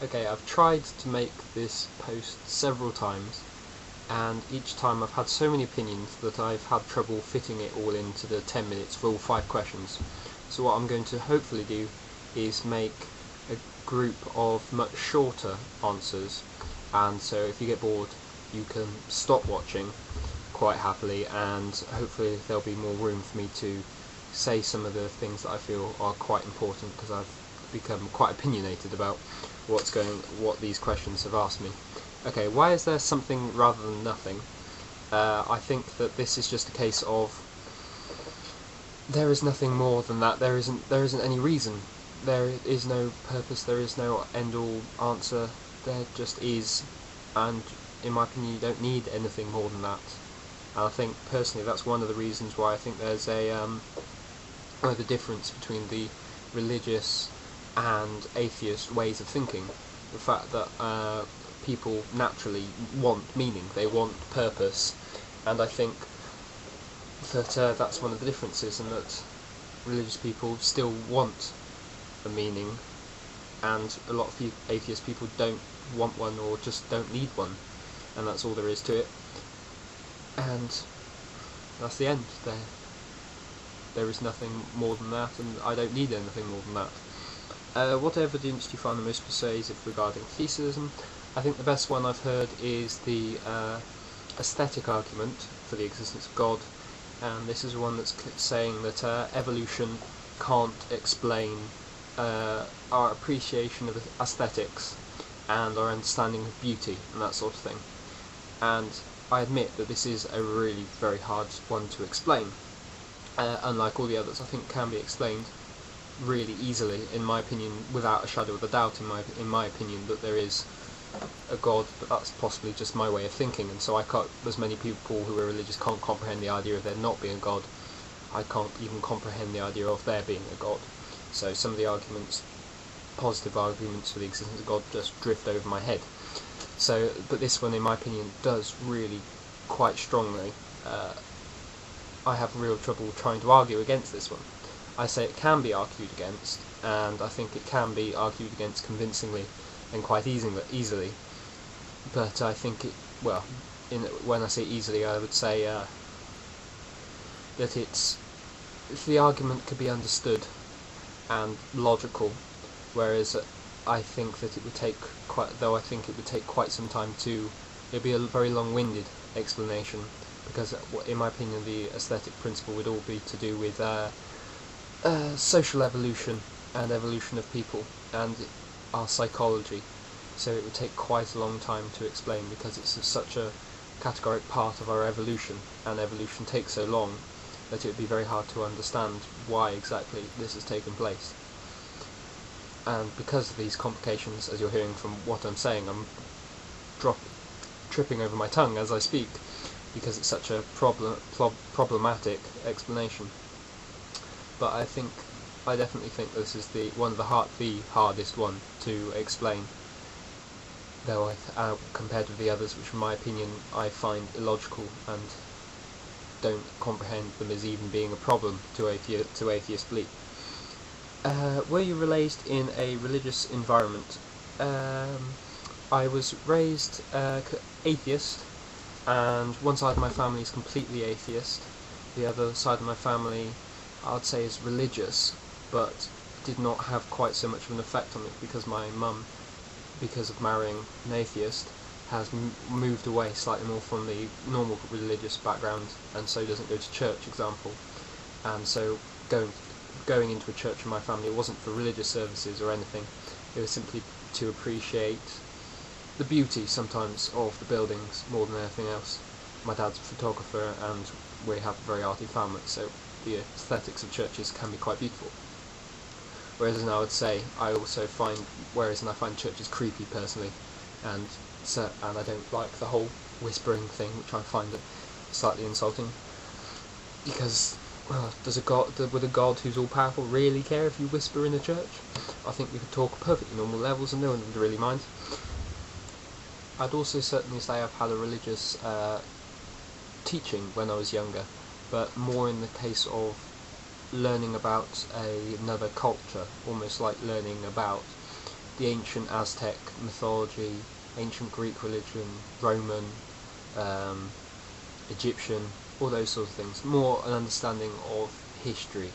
Okay, I've tried to make this post several times, and each time I've had so many opinions that I've had trouble fitting it all into the 10 minutes for all 5 questions. So what I'm going to hopefully do is make a group of much shorter answers, and so if you get bored you can stop watching quite happily, and hopefully there'll be more room for me to say some of the things that I feel are quite important, because I've become quite opinionated about what these questions have asked me. Okay, why is there something rather than nothing? I think that this is just a case of there is nothing more than that. There isn't any reason. There is no purpose. There is no end-all answer. There just is, and in my opinion, you don't need anything more than that. And I think personally that's one of the reasons why I think there's the difference between the religious and atheist ways of thinking. The fact that people naturally want meaning, they want purpose, and I think that that's one of the differences, and that religious people still want a meaning, and a lot of atheist people don't want one, or just don't need one, and that's all there is to it. And that's the end. There is nothing more than that, and I don't need anything more than that. What evidence do you find the most persuasive regarding theism? I think the best one I've heard is the aesthetic argument for the existence of God, and this is one that's saying that evolution can't explain our appreciation of aesthetics and our understanding of beauty and that sort of thing. And I admit that this is a really very hard one to explain. Unlike all the others, I think it can be explained really easily, in my opinion, without a shadow of a doubt, in my opinion, that there is a God, but that's possibly just my way of thinking, and so I can't, as many people who are religious can't comprehend the idea of there not being a God, I can't even comprehend the idea of there being a God. So some of the arguments, positive arguments for the existence of God, just drift over my head. So, but this one, in my opinion, does really quite strongly. I have real trouble trying to argue against this one. I say it can be argued against, and I think it can be argued against convincingly and quite easily. But I think when I say easily, I would say that if the argument could be understood and logical, whereas I think that it would take quite some time to. It'd be a very long-winded explanation, because in my opinion the aesthetic principle would all be to do with social evolution and evolution of people and our psychology, so it would take quite a long time to explain, because it's such a categoric part of our evolution, and evolution takes so long that it would be very hard to understand why exactly this has taken place. And because of these complications, as you're hearing from what I'm saying, I'm tripping over my tongue as I speak, because it's such a problematic explanation. But I definitely think this is the hardest one to explain, though compared with the others, which in my opinion I find illogical and don't comprehend them as even being a problem to atheist belief. Were you raised in a religious environment? I was raised atheist, and one side of my family is completely atheist. The other side of my family, I'd say, is religious, but did not have quite so much of an effect on me, because my mum, because of marrying an atheist, has moved away slightly more from the normal religious background, and so doesn't go to church, example. And so going into a church in my family, it wasn't for religious services or anything, it was simply to appreciate the beauty sometimes of the buildings more than anything else. My dad's a photographer, and we have a very arty family, so the aesthetics of churches can be quite beautiful. Whereas I would say I find churches creepy personally, and I don't like the whole whispering thing, which I find slightly insulting, because would a God who's all powerful really care if you whisper in a church? I think we could talk perfectly normal levels and no one would really mind. I'd also certainly say I've had a religious teaching when I was younger, but more in the case of learning about another culture, almost like learning about the ancient Aztec mythology, ancient Greek religion, Roman, Egyptian, all those sorts of things. More an understanding of history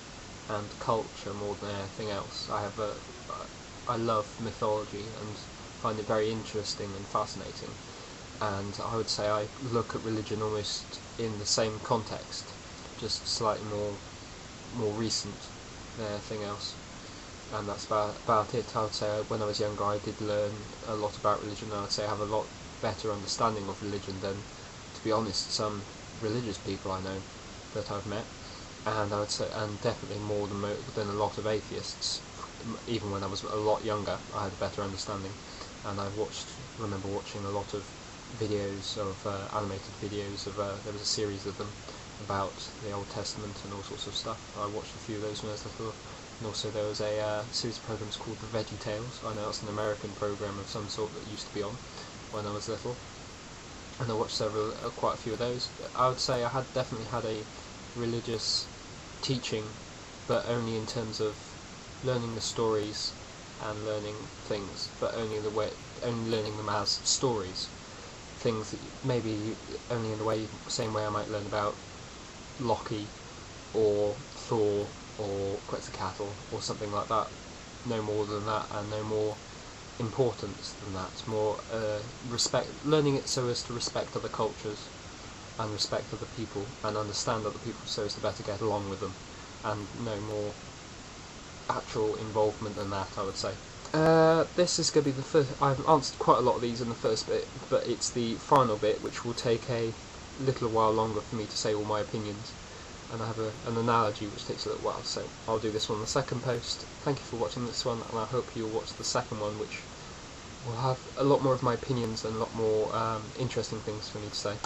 and culture more than anything else. I love mythology and find it very interesting and fascinating, and I would say I look at religion almost in the same context, just slightly more recent than anything else. And that's about it. I would say when I was younger I did learn a lot about religion, and I'd say I have a lot better understanding of religion than, to be honest, some religious people I know that I've met, and I would say, and definitely more than a lot of atheists. Even when I was a lot younger, I had a better understanding, and I remember watching a lot of videos of animated videos of there was a series of them about the Old Testament and all sorts of stuff. I watched a few of those when I was little. And also there was a series of programs called The Veggie Tales. I know that's an American program of some sort that used to be on when I was little, and I watched quite a few of those. I would say I definitely had a religious teaching, but only in terms of learning the stories and learning things, but only learning them as stories. Things that maybe only in the same way I might learn about Loki or Thor or Quetzalcoatl or something like that. No more than that, and no more importance than that. More learning it so as to respect other cultures and respect other people and understand other people so as to better get along with them, and no more actual involvement than that, I would say. This is going to be the first. I've answered quite a lot of these in the first bit, but it's the final bit which will take a little while longer for me to say all my opinions, and I have an analogy which takes a little while, so I'll do this one in the second post. Thank you for watching this one, and I hope you'll watch the second one, which will have a lot more of my opinions and a lot more interesting things for me to say.